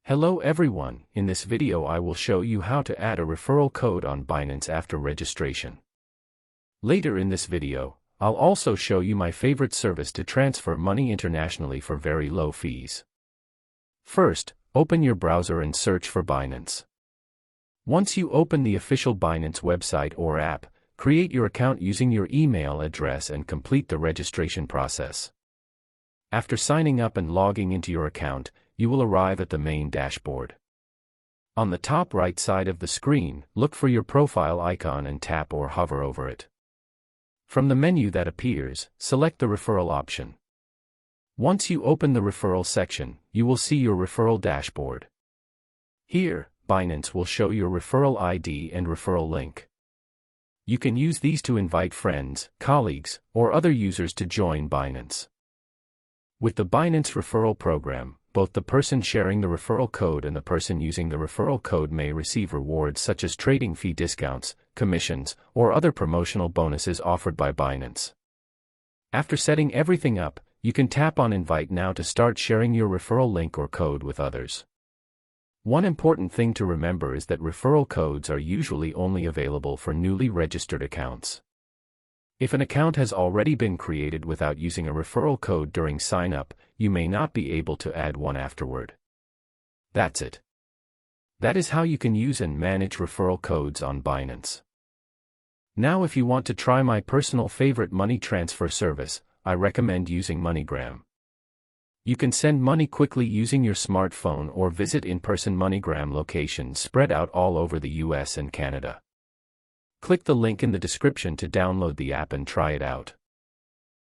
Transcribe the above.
Hello everyone, in this video I will show you how to add a referral code on Binance after registration. Later in this video, I'll also show you my favorite service to transfer money internationally for very low fees. First, open your browser and search for Binance. Once you open the official Binance website or app, create your account using your email address and complete the registration process. After signing up and logging into your account, you will arrive at the main dashboard. On the top right side of the screen, look for your profile icon and tap or hover over it. From the menu that appears, select the referral option. Once you open the referral section, you will see your referral dashboard. Here, Binance will show your referral ID and referral link. You can use these to invite friends, colleagues, or other users to join Binance. With the Binance referral program, both the person sharing the referral code and the person using the referral code may receive rewards such as trading fee discounts, commissions, or other promotional bonuses offered by Binance. After setting everything up, you can tap on Invite Now to start sharing your referral link or code with others. One important thing to remember is that referral codes are usually only available for newly registered accounts. If an account has already been created without using a referral code during sign-up, you may not be able to add one afterward. That's it. That is how you can use and manage referral codes on Binance. Now if you want to try my personal favorite money transfer service, I recommend using MoneyGram. You can send money quickly using your smartphone or visit in-person MoneyGram locations spread out all over the US and Canada. Click the link in the description to download the app and try it out.